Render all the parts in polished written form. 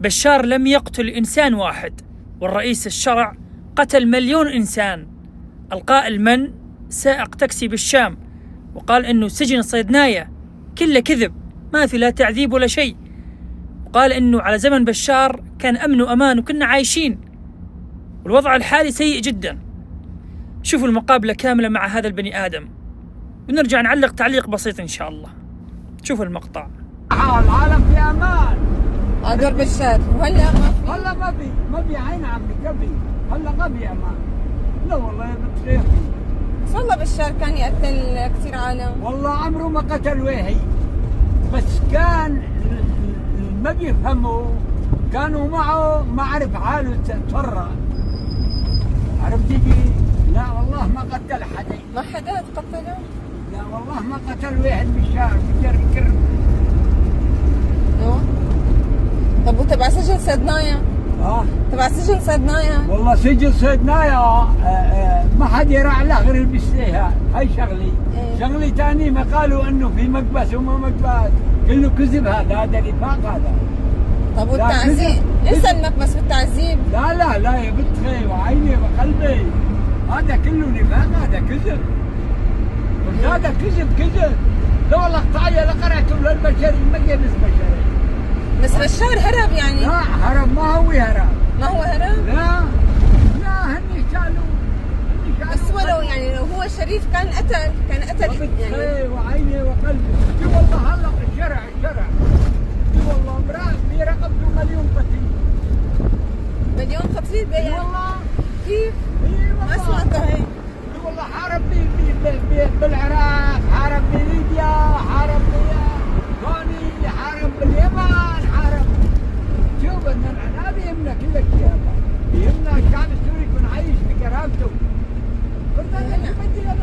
بشار لم يقتل إنسان واحد، والرئيس الشرع قتل مليون إنسان. القائل من سائق تاكسي بالشام وقال إنه سجن صيدنايا كله كذب، ما في لا تعذيب ولا شيء، وقال إنه على زمن بشار كان أمن وأمان وكنا عايشين، والوضع الحالي سيء جدا. شوفوا المقابلة كاملة مع هذا البني آدم، ونرجع نعلق تعليق بسيط إن شاء الله. شوفوا المقطع. العالم في أمان. دور بشار وهلا هلا ما في عين عمي كفي، هلا ما في أمان. لا والله يا بنت خيري. بس والله بشار كان يقتل كثير عالم. والله عمره ما قتل وهي، بس كان ما بيفهموا، كانوا معه ما عرف حاله تفرق. عرفت كيف؟ لا والله ما قتل حدا. ما حدا قتله؟ لا والله ما قتل واحد بشار بجر. طب وتبع سجن صيدنايا؟ تبع سجن صيدنايا؟ والله سجن صيدنايا ما حد يرى له غير البستيها، هاي شغلي. شغلي ثاني ما قالوا انه في مقبس وما مقبس، كله كذب. هذا نفاق هذا. طب والتعذيب؟ انسى المقبس والتعذيب. لا يا بنت خي وعيني وقلبي، هذا كله نفاق، هذا كذب. هذا كذب. لا والله اقطعيه لقرعته للبشري، ما يلبس بشري. بس بشار هرب يعني؟ لا هرب، ما هو هرب. ما هو هرب؟ لا هني شالوا. بس ولو يعني لو هو شريف كان قتل يعني. وعيني وقلبي. شو والله هلا الشرع شو والله امرأة في رقبته مليون قتيل بيان. والله كيف؟ ما سمعتها هي. والله حارب بالعراق، حارب بليبيا، حارب بغاني، حارب باليمن، حارب. شوف انا بيهمنا كل شيء، بيهمنا الشعب السوري يكون عايش بكرامته.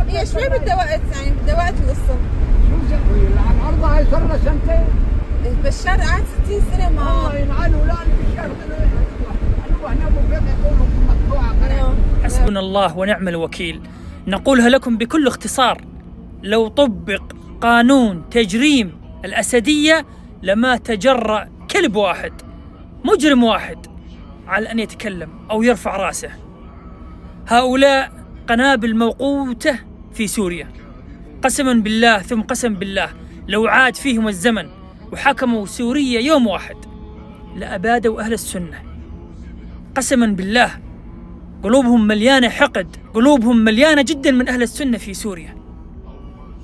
هي شوي بدها وقت، يعني بدها وقت توصل. شو زي على الارض هاي صار لها سنتين. بشار قعد 60 سنه معه. الله ينعلوا. لا بشار هنا ابو فتح يقولوا مقطوعه. حسبنا الله ونعم الوكيل. نقولها لكم بكل اختصار: لو طبق قانون تجريم الأسدية لما تجرأ كلب واحد، مجرم واحد، على أن يتكلم أو يرفع رأسه. هؤلاء قنابل موقوتة في سوريا، قسما بالله ثم قسم بالله لو عاد فيهم الزمن وحكموا سوريا يوم واحد لأبادوا أهل السنة. قسما بالله قلوبهم مليانة حقد، قلوبهم مليانة جدا من أهل السنة في سوريا.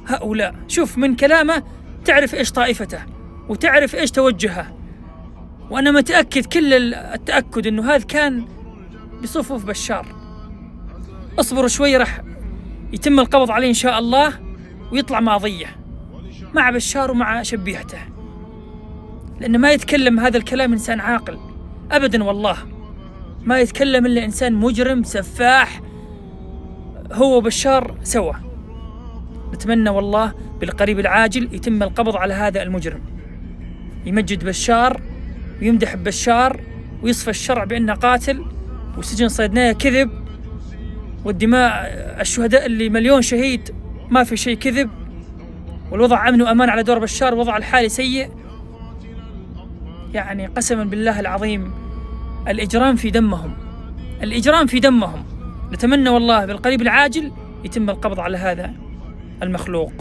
هؤلاء شوف من كلامه تعرف إيش طائفته وتعرف إيش توجهه، وأنا متأكد كل التأكد أنه هذا كان بصفوف بشار. اصبروا شوي، رح يتم القبض عليه إن شاء الله ويطلع ماضية مع بشار ومع شبيحته، لأنه ما يتكلم هذا الكلام إنسان عاقل أبدا، والله ما يتكلم إلا إنسان مجرم سفاح هو وبشار سوا. نتمنى والله بالقريب العاجل يتم القبض على هذا المجرم، يمجد بشار ويمدح بشار ويصفى الشرع بأنه قاتل، وسجن صيدنايا كذب، والدماء الشهداء اللي مليون شهيد ما في شيء كذب، والوضع أمن وأمان على دور بشار، وضع الحالي سيء. يعني قسما بالله العظيم الإجرام في دمهم. نتمنى والله بالقريب العاجل يتم القبض على هذا المخلوق.